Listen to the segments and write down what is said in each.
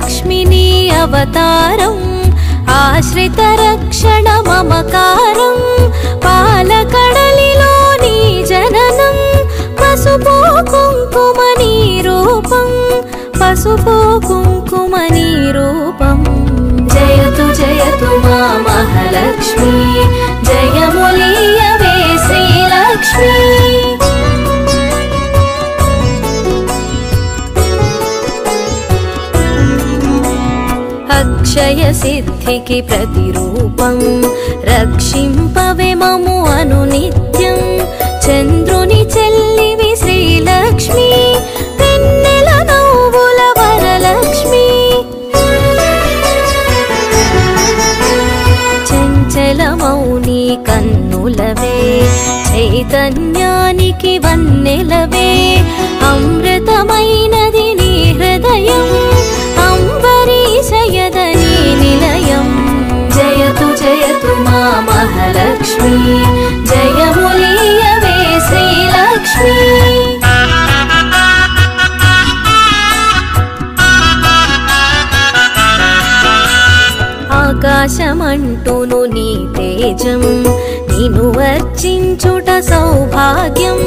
లక్ష్మిని అవతారం ఆశ్రిత రక్షణ మమకారం పాలకడలిలో నీ జననం పసుపు కుంకుమ నీ రూపం పసుపు కుంకుమ నీ రూపం జయతు జయతు మా మహాలక్ష్మి జయములీయవే శ్రీలక్ష్మి అక్షయ సిద్ధికి ప్రతిరూపం రక్షింపవే మము అనునిత్యం చంద్రుని చెల్లివి శ్రీలక్ష్మి వెన్నెల నవ్వుల వరలక్ష్మి చంచలమౌని కన్నులవే చైతన్యానికి వన్నెలవే అమృతమైనది నీ హృదయం అంబరీషయదని నిలయం జయతు జయతు మా మహాలక్ష్మి జయములీయవే శ్రీలక్ష్మి ఆకాశమంటూను నీ తేజం నిన్ను వర్చించుట సౌభాగ్యం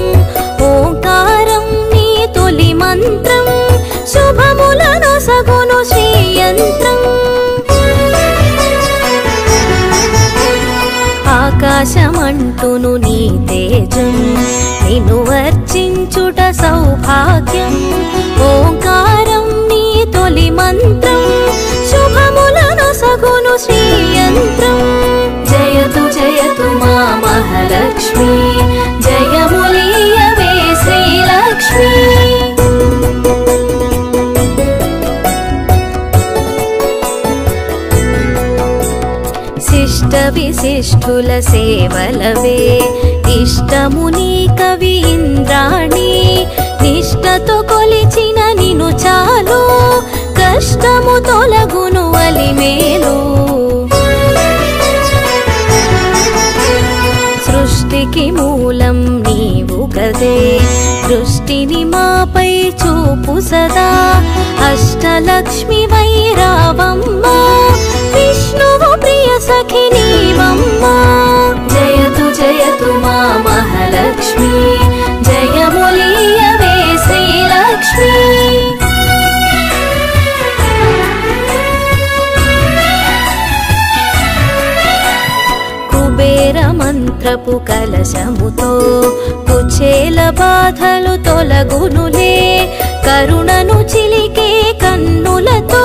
ఓంకారం నీ తొలి మంత్రం శుభములను సగును శ్రీయంత్రం ఆకాశమంటూను నీ తేజం నిన్ను వర్చించుట సౌభాగ్యం ఓంకారం నీ తొలి మంత్రం శుభములను సగును శ్రీయంత్రం జయతు జయతు మా మహాలక్ష్మి జయములీయవే శ్రీలక్ష్మి శిష్ట విశిష్ఠుల సేవలవే ఇష్టముని కవి ఇంద్రాణి నిష్టతో కొలిచిన నిను చాలు కష్టము తొలగును అలిమేలు సృష్టికి మూలం నీవు కదే దృష్టిని మాపై చూపు సదా అష్టలక్ష్మి వైరావమ్మ విష్ణువు ప్రియ సఖి నీవమ్మ జయతు జయతు మా మహాలక్ష్మి జయములీయవే శ్రీలక్ష్మి కుబేర మంత్రపు కలశముతో కుచేల బాధలు తొలగునులే కరుణను చిలికే కన్నులతో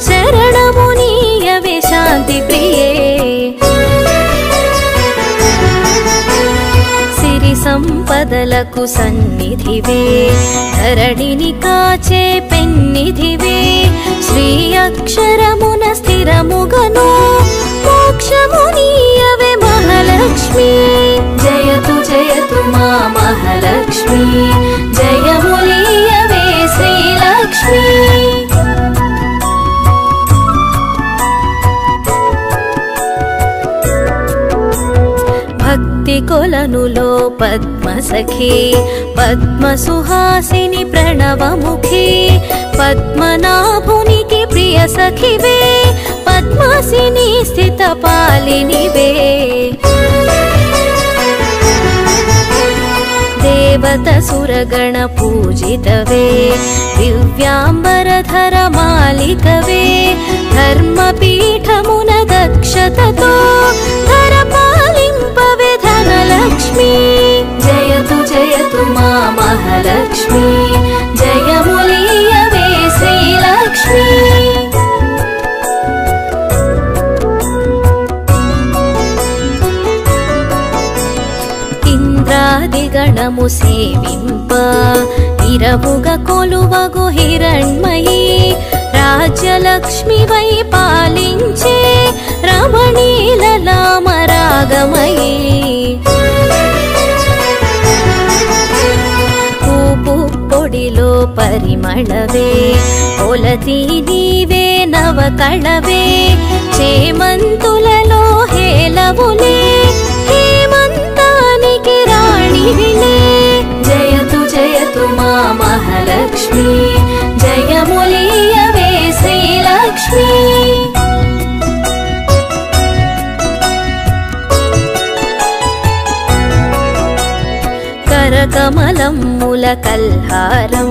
శరణము నీయవే శాంతి ప్రియే సిరి సంపదలకు సన్నిధివే ధరణిని కాచే పెన్నిధివే శ్రీ అక్షరమున స్థిరముగను మోక్షము నీయవే మహాలక్ష్మి జయతు జయతు మా మహాలక్ష్మి జయములీయవే శ్రీలక్ష్మి భక్తి కొలనులో పద్మసఖి పద్మసుహాసిని ప్రణవముఖి పద్మనాభునికి ప్రియ సఖివే పద్మాసిని స్థిత పాలినివే దేవత సురగణ పూజితవే దివ్యాంబరధర మాలికవే ధర్మపీఠమున దక్షతతో ధర పాలింపవే ధనలక్ష్మి జయతు జయతు మా మహాలక్ష్మి జయములీయవే శ్రీలక్ష్మి ఇంద్రాదిగణము సేవింప ఇరవుగా కొలువగు హిరణ్మయీ రాజ్యలక్ష్మి వై పాలించే రమణీలలామరాగమయీ పూపు పొడిలో పరిమళవే పొలతి నీవే నవకళవే చేమంతులలో హేలవులే హేమంతానికి రాణివిలే జయతు జయతు మా మహాలక్ష్మి జయములీయవే శ్రీ కమలమ్ముల కల్హారం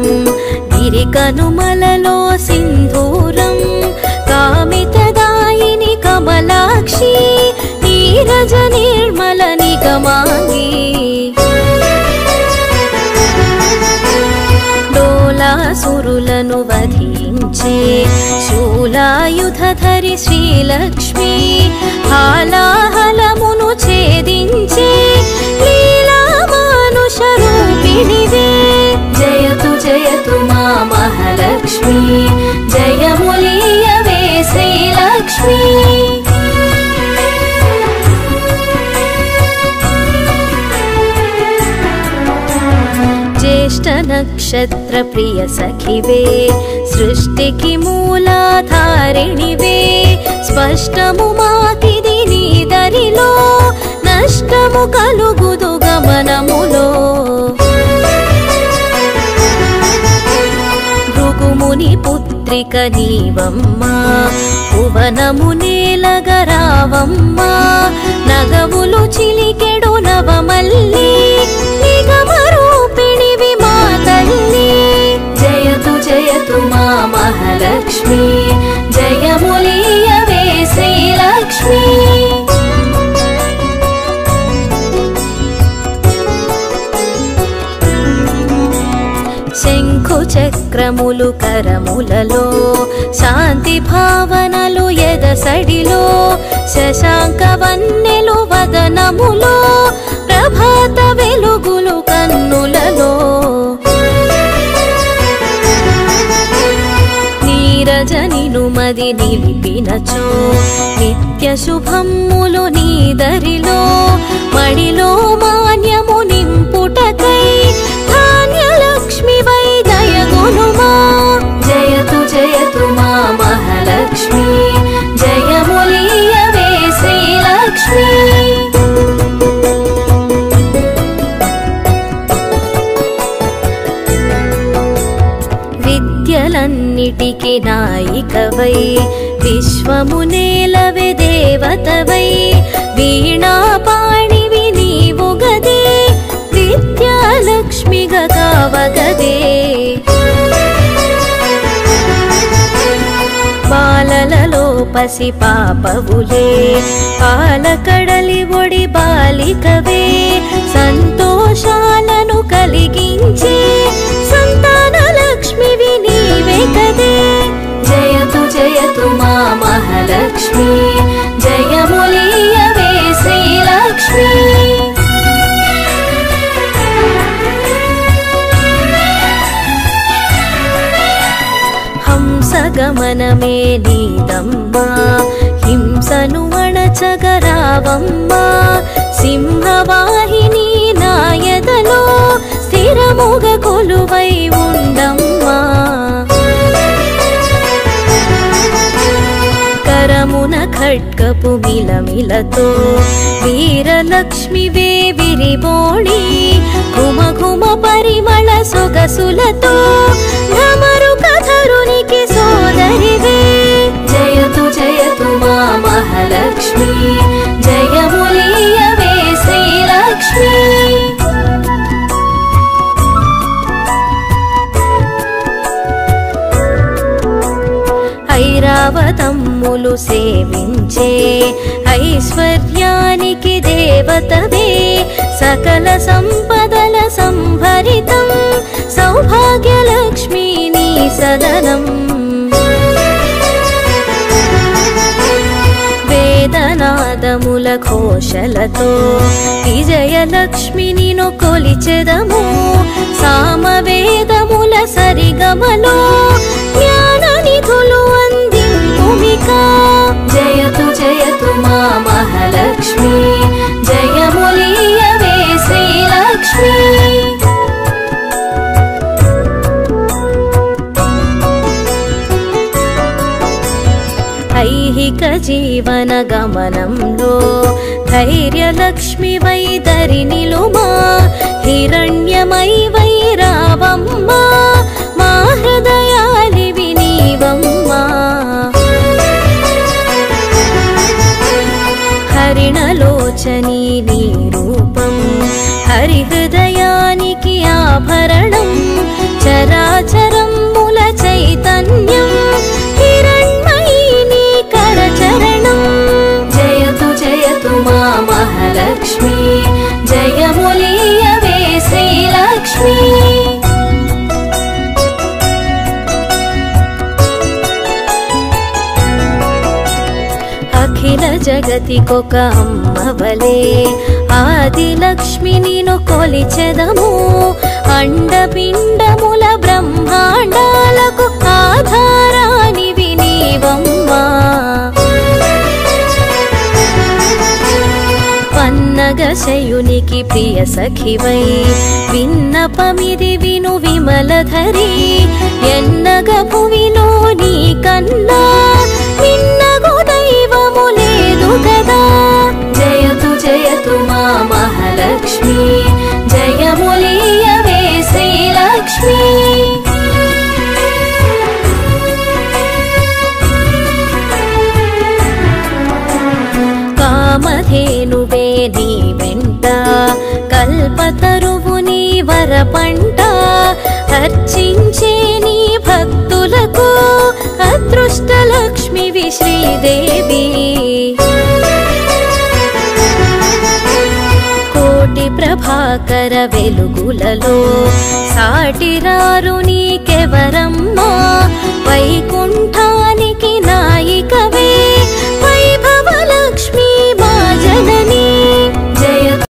గిరికనుమలలో సింధూరం కామితదాయిని కమలాక్షి నీరజ నిర్మల నిగమాంగి డోలాసురులను వధించే శూలాయుధధరి శ్రీలక్ష్మి హాలాహలమును ఛేదించే లీలా మానుష రూపిణివే జయతు జయతు మా మహాలక్ష్మి జయములీయవే శ్రీలక్ష్మి జ్యేష్ఠ నక్షత్ర ప్రియ సఖివే సృష్టికి మూలాధారిణివే స్పష్టము మాకిది నీ దరిలో నష్టము కలుగుదు గమనములో భృగుముని పుత్రిక నీవమ్మా భువనము నేలగరావమ్మా నగవులు చిలికెడు నవమల్లి నిగమరూపిణివి మా తల్లి జయతు జయతు మా మహాలక్ష్మి జయములీయవే శ్రీలక్ష్మి శంఖు చక్రములు కరములలో శాంతి భావనలు ఎదసడిలో శశాంక వన్నెలు వదనములో ప్రభాత వెలుగులు కన్నులలో నీరజనిను మది నిలిపినచో నిత్య శుభమ్ములు నీదరిలో మడిలో మాన్యము నింపుటకై ధాన్యలక్ష్మి వై దయగునుమా జయతు జయతు మా మహాలక్ష్మి జయములీయవే శ్రీలక్ష్మి విద్యలన్నిటికి నాయికవై విశ్వము నేలవే దేవతవై వీణాపాణివి నీవు గదే విద్యాలక్ష్మిగా కావగదే బాలలలో పసి పాపవులే పాలకడలి ఒడి బాలికవే సంతోషాలను కలిగించే సంతాన లక్ష్మివి నీవే కదే జయతు జయతు మా మహాలక్ష్మి జయములీయవే శ్రీలక్ష్మి హంసగమనమే నీదమ్మా హింసను అణచగరావమ్మా సింహవాహిని నాయదలో స్థిరముగ కొలువై ఉండమ్మా కరమున ఖడ్గపు మిలమిలతో వీరలక్ష్మివే విరిబోణి ఘుమ ఘుమ పరిమళ సొగసులతో ధమరుకధరునికి సోదరివే జయతు జయతు మా మహాలక్ష్మి జయములీయవే శ్రీలక్ష్మి ఐరావతమ్ములు సేవించే ఐశ్వర్యానికి దేవతవే సకల సంపదల సంభరితం సౌభాగ్యలక్ష్మి నీ సదనం వేదనాదముల ఘోషలతో విజయలక్ష్మిని కొలిచెదము సామవేదముల సరిగమలో జ్ఞాన నిధులు అందింపుమికా జయతు జయతు మా మహాలక్ష్మి జయములీయవే శ్రీలక్ష్మి ఐహిక జీవన గమనంలో ధైర్యలక్ష్మి వై దరినిలుమా హిరణ్యమై వై రావమ్మా మా హృదయాలివి నీవమ్మా హరిణలోచని నీ రూపం హరి హృదయానికి ఆభ అఖిల జగతికొక అమ్మవలే ఆదిలక్ష్మి నిను కొలిచెదము అండపిండముల బ్రహ్మాండాలకు ఆధారానివి నీవమ్మా పన్నగశయునికి ప్రియ సఖివై విన్నపమిది విను విమలధరి ఎన్నగ భువిలో నీ కన్నా నిన్నగు దైవము లేదు కదా జయతు జయతు మా మహాలక్ష్మి జయములీయవే శ్రీలక్ష్మి కామధేనువే నీ వెంట కల్పతరువు నీ వరపంట అర్చించే నీ భక్తులకు అదృష్టలక్ష్మివి శ్రీదేవి కోటి ప్రభాకర వెలుగులలో సాటిరారు నీకెవరమ్మా వైకుంఠానికి